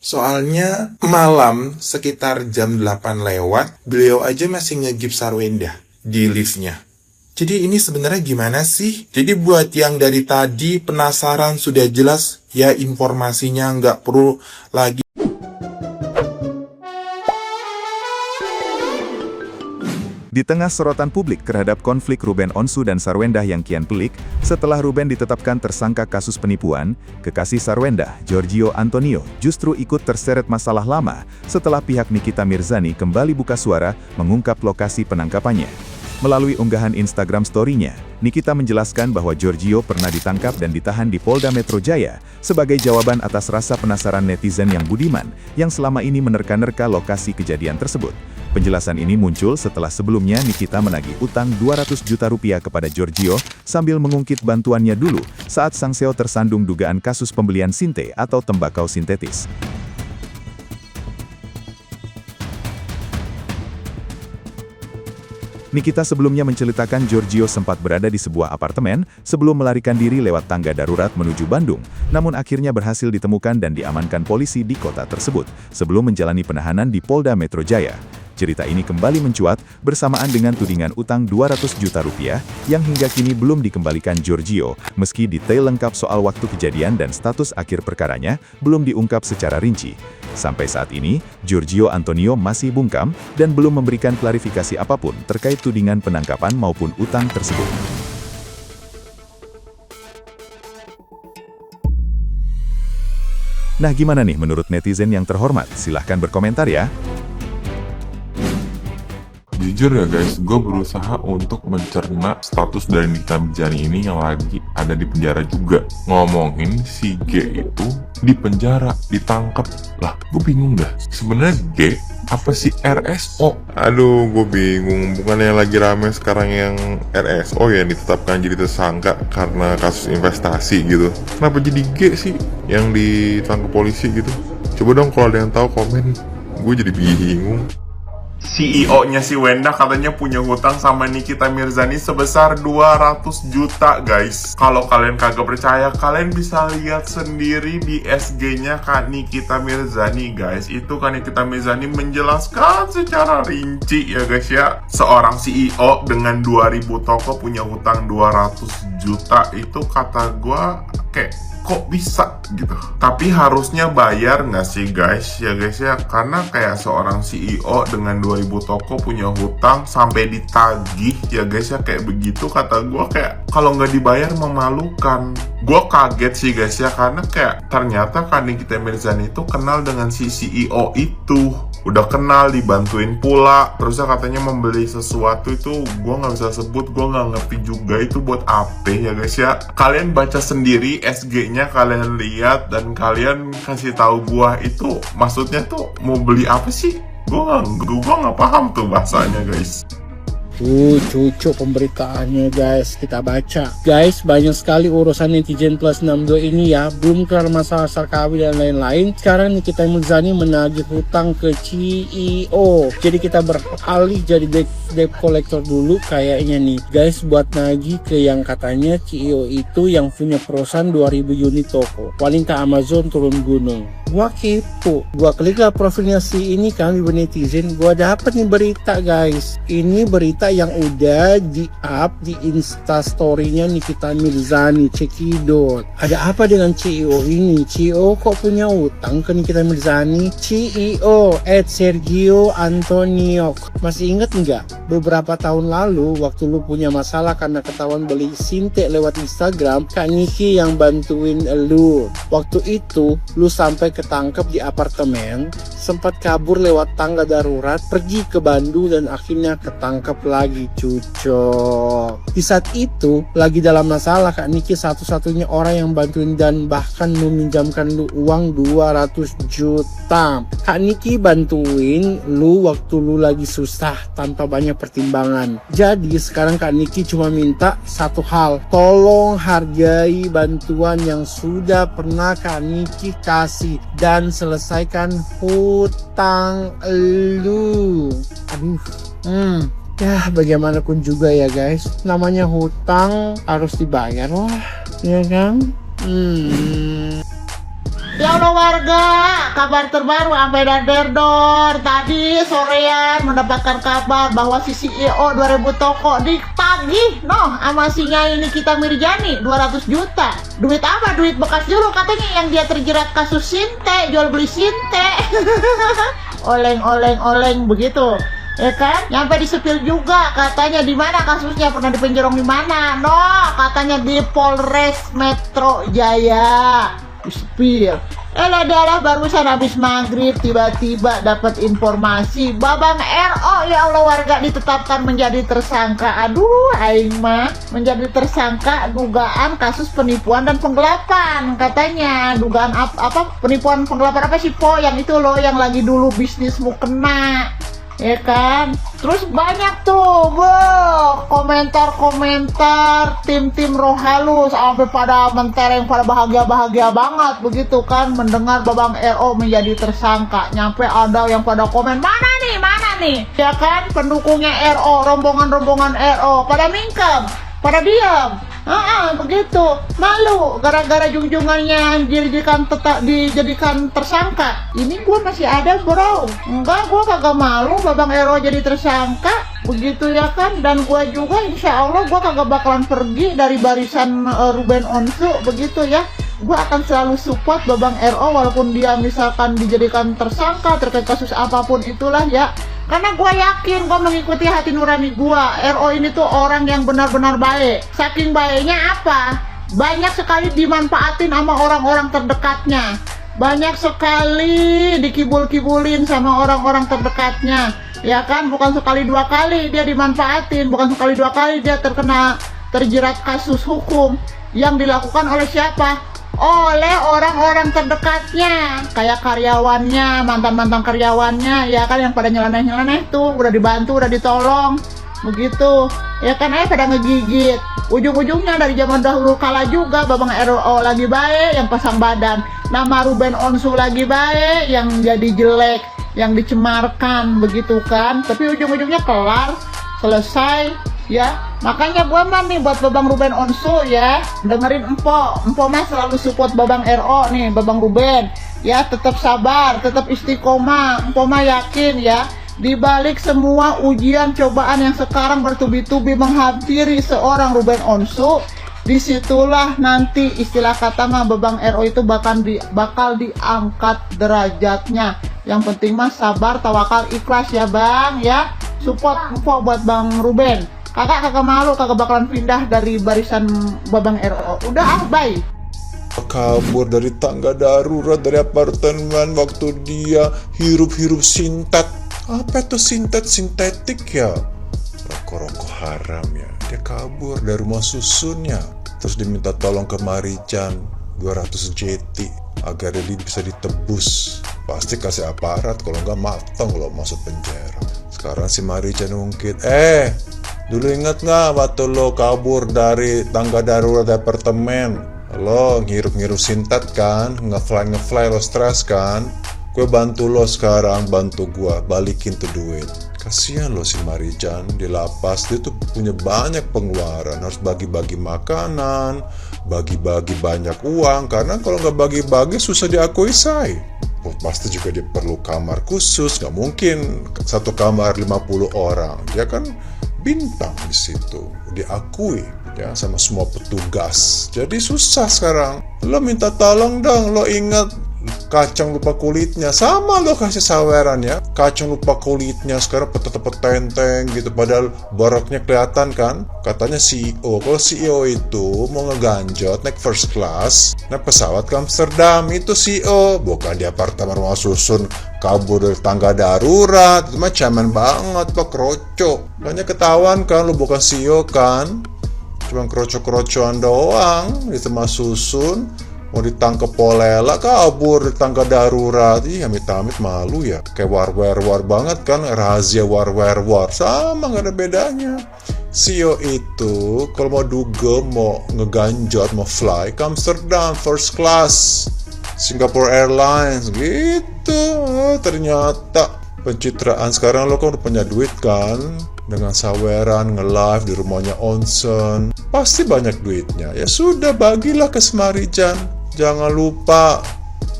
Soalnya malam sekitar jam 8 lewat, beliau aja masih ngegip Sarwenda di liftnya. Jadi ini sebenarnya gimana sih? Jadi buat yang dari tadi penasaran sudah jelas ya informasinya, nggak perlu lagi. Di tengah sorotan publik terhadap konflik Ruben Onsu dan Sarwenda yang kian pelik, setelah Ruben ditetapkan tersangka kasus penipuan, kekasih Sarwenda, Giorgio Antonio, justru ikut terseret masalah lama setelah pihak Nikita Mirzani kembali buka suara mengungkap lokasi penangkapannya. Melalui unggahan Instagram story-nya, Nikita menjelaskan bahwa Giorgio pernah ditangkap dan ditahan di Polda Metro Jaya sebagai jawaban atas rasa penasaran netizen yang budiman yang selama ini menerka-nerka lokasi kejadian tersebut. Penjelasan ini muncul setelah sebelumnya Nikita menagih utang 200 juta rupiah kepada Giorgio sambil mengungkit bantuannya dulu saat sang CEO tersandung dugaan kasus pembelian sinte atau tembakau sintetis. Nikita sebelumnya menceritakan Giorgio sempat berada di sebuah apartemen sebelum melarikan diri lewat tangga darurat menuju Bandung, namun akhirnya berhasil ditemukan dan diamankan polisi di kota tersebut sebelum menjalani penahanan di Polda Metro Jaya. Cerita ini kembali mencuat bersamaan dengan tudingan utang 200 juta rupiah yang hingga kini belum dikembalikan Giorgio, meski detail lengkap soal waktu kejadian dan status akhir perkaranya belum diungkap secara rinci. Sampai saat ini, Giorgio Antonio masih bungkam dan belum memberikan klarifikasi apapun terkait tudingan penangkapan maupun utang tersebut. Nah, gimana nih menurut netizen yang terhormat? Silahkan berkomentar ya. Jujur ya guys, gue berusaha untuk mencerna status dari Nikita Mirzani ini yang lagi ada di penjara juga. Ngomongin si G itu di penjara, ditangkap. Lah, gue bingung dah. Sebenarnya G apa sih RSO? Aduh, gue bingung. Bukannya lagi rame sekarang yang RSO ya, ditetapkan jadi tersangka karena kasus investasi gitu. Kenapa jadi G sih yang ditangkap polisi gitu? Coba dong kalau ada yang tahu komen. Gue jadi bingung. CEO-nya si Wenda katanya punya hutang sama Nikita Mirzani sebesar 200 juta guys. Kalau kalian kagak percaya, kalian bisa lihat sendiri di SG-nya Kak Nikita Mirzani guys. Itu Kak Nikita Mirzani menjelaskan secara rinci ya guys ya. Seorang CEO dengan 2000 toko punya hutang 200 juta, itu kata gua kayak kok bisa gitu. Tapi harusnya bayar nggak sih guys ya karena kayak seorang CEO dengan 2000 toko punya hutang sampai ditagih ya guys ya, kayak begitu kata gue, kayak kalau nggak dibayar memalukan. Gue kaget sih guys ya, karena kayak ternyata kan Nikita Mirzani itu kenal dengan si CEO itu, udah kenal, dibantuin pula, terusnya katanya membeli sesuatu itu gue nggak bisa sebut, gue nggak ngerti juga itu buat apa ya guys ya. Kalian baca sendiri SG-nya, kalian lihat dan kalian kasih tahu gue itu maksudnya tuh mau beli apa sih. Gue nggak paham tuh bahasanya guys. Cucu pemberitaannya guys, kita baca. Guys, banyak sekali urusan netizen plus 62 ini ya. Belum kelar masalah Sarkawi dan lain-lain. Sekarang Nikita Mirzani menagih hutang ke CEO. Jadi kita beralih jadi debt collector dulu kayaknya nih. Guys, buat nagih ke yang katanya CEO itu yang punya perusahaan 2000 unit toko. Wanita Amazon turun gunung. Gua kepo. Gua klik lah profilnya si ini kan, ibu netizen. Gua dapet nih berita guys. Ini berita yang udah di-up di instastory-nya Nikita Mirzani, cekidot. Ada apa dengan CEO ini? CEO kok punya utang ke Nikita Mirzani? CEO Sergio Antonio. Masih inget nggak? Beberapa tahun lalu waktu lu punya masalah karena ketahuan beli sinte lewat Instagram, Kak Niki yang bantuin lu. Waktu itu lu sampai ketangkep di apartemen, sempat kabur lewat tangga darurat, pergi ke Bandung dan akhirnya ketangkep lagi cucok. Di saat itu lagi dalam masalah, Kak Niki satu-satunya orang yang bantuin dan bahkan meminjamkan lu uang 200 juta. Kak Niki bantuin lu waktu lu lagi susah tanpa banyak pertimbangan. Jadi sekarang Kak Niki cuma minta satu hal, tolong hargai bantuan yang sudah pernah Kak Niki kasih dan selesaikan hutang lu. Ya bagaimanapun juga ya guys, namanya hutang harus dibayar lah, ya kan? Ya Allah warga, kabar terbaru sampai daderdor. Tadi sorean mendapatkan kabar bahwa si CEO 2000 toko ditagih sama si Nyai Nikita Mirjani 200 juta. Duit apa? Duit bekas dulu katanya yang dia terjerat kasus sinte, jual beli sinte. Oleng begitu. Ya kan? Nyampe disepil juga katanya di mana kasusnya, pernah dipenjorong di mana? Katanya di Polres Metro Jaya. Disepil. Adalah barusan habis maghrib tiba-tiba dapat informasi Babang RO ya Allah warga ditetapkan menjadi tersangka. Aduh, aing mah menjadi tersangka dugaan kasus penipuan dan penggelapan katanya. Dugaan apa penipuan penggelapan apa sih Po? Yang itu loh yang lagi dulu bisnismu kena. Ya kan, terus banyak tuh komentar tim Roh Halus sampai pada mentereng, pada bahagia banget begitu kan mendengar Babang RO menjadi tersangka. Nyampe ada yang pada komen mana nih ya kan, pendukungnya RO, rombongan RO pada mingkem, pada diam. Begitu malu gara-gara junjungannya dijadikan tersangka. Ini gue masih ada bro, enggak, gue kagak malu Babang RO jadi tersangka begitu ya kan. Dan gue juga insya Allah gue kagak bakalan pergi dari barisan Ruben Onsu begitu ya. Gue akan selalu support Babang RO walaupun dia misalkan dijadikan tersangka terkait kasus apapun itulah ya. Karena gue yakin gue mengikuti hati nurani gue. RO ini tuh orang yang benar-benar baik. Saking baiknya apa? Banyak sekali dimanfaatin sama orang-orang terdekatnya. Banyak sekali dikibul-kibulin sama orang-orang terdekatnya. Ya kan? Bukan sekali dua kali dia dimanfaatin. Bukan sekali dua kali dia terjerat kasus hukum. Yang dilakukan oleh siapa? Oleh orang-orang terdekatnya, kayak karyawannya, mantan karyawannya, ya kan, yang pada nyeleneh tuh, udah dibantu, udah ditolong, begitu, ya kan, pada ngegigit. Ujung-ujungnya dari zaman dahulu kala juga Babang RO lagi baik, yang pasang badan, nama Ruben Onsu lagi baik, yang jadi jelek, yang dicemarkan, begitu kan, tapi ujung-ujungnya kelar, selesai. Ya, makanya gua mah nih buat Babang Ruben Onsu ya, dengerin Empo mah selalu support Babang RO nih, Babang Ruben. Ya, tetap sabar, tetap istiqomah. Empo mah yakin ya, di balik semua ujian cobaan yang sekarang bertubi-tubi menghampiri seorang Ruben Onsu, disitulah nanti istilah kata mah Babang RO itu bakal diangkat derajatnya. Yang penting mah sabar, tawakal, ikhlas ya Bang ya. Support Empo buat Bang Ruben. Kagak malu, kagak bakalan pindah dari barisan Babang RO. Udah bye. Kabur dari tangga darurat dari apartemen waktu dia hirup sintet. Apa itu sintetik ya? Rokok haram ya. Dia kabur dari rumah susunnya. Terus diminta tolong ke Marijan 200 JT agar dia bisa ditebus. Pasti kasih aparat, kalau nggak matang lo masuk penjara. Sekarang si Marijan ungkit, dulu inget nggak waktu lo kabur dari tangga darurat apartemen? Lo ngirup sintet kan, ngefly lo stres kan? Gue bantu lo sekarang, bantu gue balikin tuh duit. Kasihan lo si Marijan di lapas, dia tuh punya banyak pengeluaran, harus bagi-bagi makanan, bagi-bagi banyak uang, karena kalau nggak bagi-bagi susah diakui say. Pasti juga dia perlu kamar khusus, nggak mungkin satu kamar 50 orang. Dia kan bintang di situ, diakui ya sama semua petugas. Jadi susah sekarang. Lo minta tolong dong, lo ingat kacang lupa kulitnya, sama lo kasih saweran ya. Kacang lupa kulitnya sekarang tetep tenteng gitu, padahal boroknya kelihatan kan. Katanya CEO, kalau CEO itu mau ngeganjot naik first class, naik pesawat ke Amsterdam, itu CEO, bukan di apartemen rumah susun kabur dari tangga darurat. Itu mah cemen banget lo, kroco. Makanya ketahuan kan lo bukan CEO kan, cuma kroco-krocoan doang di tengah susun. Mau ditangkep polela, kabur di tangga darurat. Ih, amit-amit malu ya. Kayak war banget kan, rahasia war. Sama, gak ada bedanya. CEO itu kalau mau dugem, mau ngeganjot, mau fly ke Amsterdam first class, Singapore Airlines gitu. Ternyata pencitraan. Sekarang lo kan udah punya duit kan, dengan saweran, nge-live di rumahnya onsen, pasti banyak duitnya. Ya sudah, bagilah ke Semarijan. Jangan lupa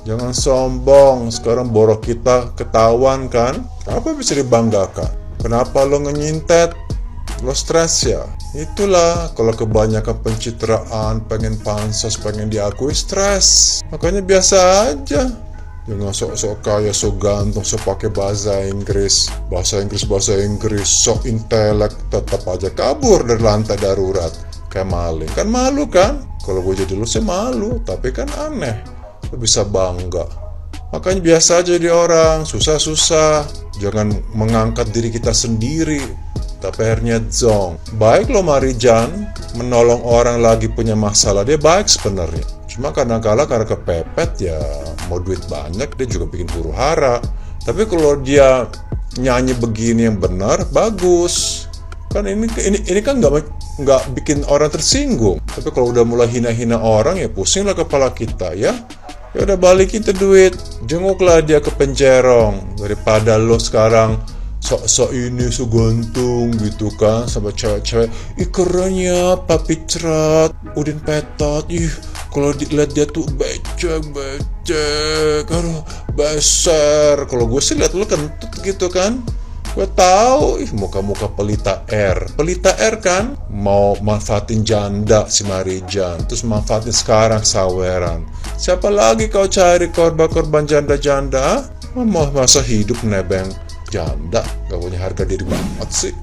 Jangan sombong, sekarang borok kita ketahuan kan? Apa bisa dibanggakan? Kenapa lo ngenyintet? Lo stres ya? Itulah, kalau kebanyakan pencitraan, pengen pansos, pengen diakui, stres. Makanya biasa aja. Jangan sok-sok kaya, sok ganteng, sok pakai bahasa Inggris, sok intelek, tetap aja kabur dari lantai darurat. Kayak maling. Kan malu kan? Kalau gue jadi lu sih malu, tapi kan aneh. Lu bisa bangga. Makanya biasa aja jadi orang, susah-susah. Jangan mengangkat diri kita sendiri, tapi akhirnya zong. Baik lo Marijan, menolong orang lagi punya masalah, dia baik sebenarnya. Cuma karena kepepet ya, mau duit banyak, dia juga bikin huru hara. Tapi kalau dia nyanyi begini yang benar, bagus. Kan ini kan nggak bikin orang tersinggung. Tapi kalau udah mulai hina-hina orang, ya pusinglah kepala kita ya. Ya udah balikin tuh duit, jenguklah dia ke penjerong daripada lo sekarang sok-sok ini segantung gitu kan sama cewek-cewek. Ih keren ya Papi Cerat, Udin Petot. Ih kalau dilihat dia tuh becek, aduh beser. Kalau gue sih lihat lo kentut gitu kan. Gue tahu, muka-muka pelita R kan, mau manfaatin janda si Marijan, terus manfaatin sekarang saweran. Siapa lagi kau cari korban-korban janda-janda? Mau masa hidup nebeng janda, gak punya harga diri banget sih.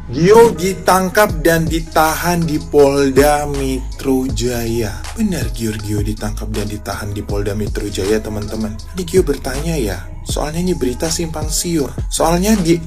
Gio ditangkap dan ditahan di Polda Metro Jaya. Benar Gio ditangkap dan ditahan di Polda Metro Jaya, teman-teman. Ini Gio bertanya ya, soalnya ini berita simpang siur. Soalnya di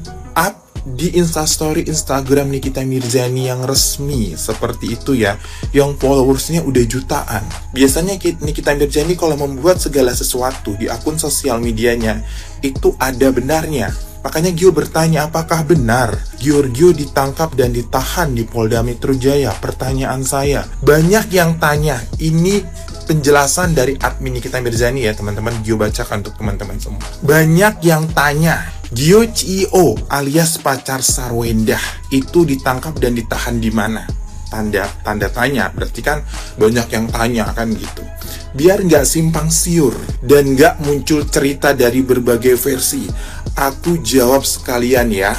Instastory Instagram Nikita Mirzani yang resmi seperti itu ya, yang followersnya udah jutaan. Biasanya Nikita Mirzani kalau membuat segala sesuatu di akun sosial medianya itu ada benarnya. Makanya Gio bertanya, apakah benar Giorgio ditangkap dan ditahan di Polda Metro Jaya? Pertanyaan saya, banyak yang tanya. Ini penjelasan dari admin Nikita Mirzani ya teman-teman, Gio bacakan untuk teman-teman semua. Banyak yang tanya, Gio Cio alias pacar Sarwendah itu ditangkap dan ditahan di mana? Tanda tanya, berarti kan banyak yang tanya kan gitu. Biar nggak simpang siur dan nggak muncul cerita dari berbagai versi, aku jawab sekalian ya.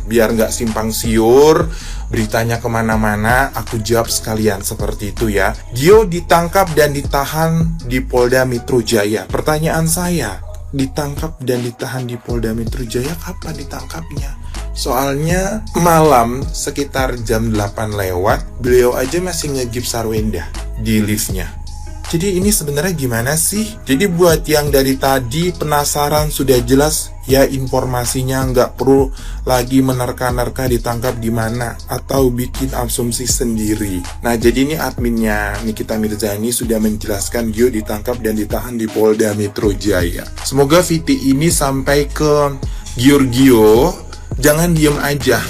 Biar nggak simpang siur, beritanya kemana-mana, aku jawab sekalian seperti itu ya. Gio ditangkap dan ditahan di Polda Metro Jaya. Pertanyaan saya, ditangkap dan ditahan di Polda Metro Jaya kapan ditangkapnya? Soalnya malam sekitar jam 8 lewat, beliau aja masih ngegip Sarwendah di liftnya. Jadi ini sebenarnya gimana sih? Jadi buat yang dari tadi penasaran, sudah jelas ya informasinya, nggak perlu lagi menerka-nerka ditangkap di mana atau bikin asumsi sendiri. Nah jadi ini adminnya Nikita Mirzani sudah menjelaskan Gio ditangkap dan ditahan di Polda Metro Jaya. Semoga VT ini sampai ke Giorgio, jangan diem aja.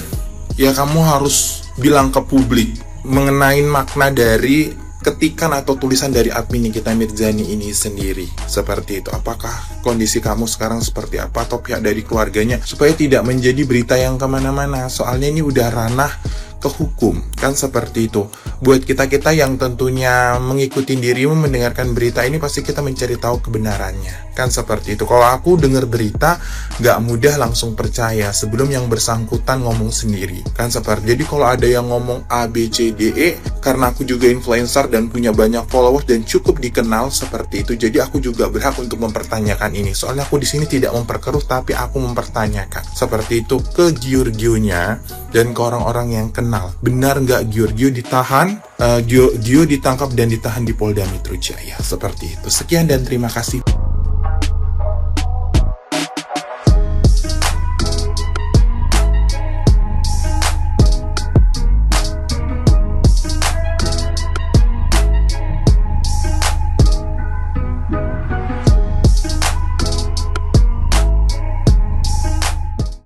Ya kamu harus bilang ke publik mengenai makna dari ketikan atau tulisan dari admin Nikita Mirzani ini sendiri. Seperti itu. Apakah kondisi kamu sekarang seperti apa atau pihak dari keluarganya, supaya tidak menjadi berita yang kemana-mana. Soalnya ini udah ranah ke hukum kan, seperti itu. Buat kita-kita yang tentunya mengikuti dirimu mendengarkan berita ini, pasti kita mencari tahu kebenarannya kan, seperti itu. Kalau aku dengar berita gak mudah langsung percaya sebelum yang bersangkutan ngomong sendiri kan, seperti. Jadi kalau ada yang ngomong A, B, C, D, E, karena aku juga influencer dan punya banyak followers dan cukup dikenal seperti itu, jadi aku juga berhak untuk mempertanyakan ini. Soalnya aku di sini tidak memperkeruh, tapi aku mempertanyakan seperti itu ke Giorgio-nya dan ke orang-orang yang kenal. Benar nggak Giorgio ditahan? Gio ditangkap dan ditahan di Polda Metro Jaya. Seperti itu. Sekian dan terima kasih.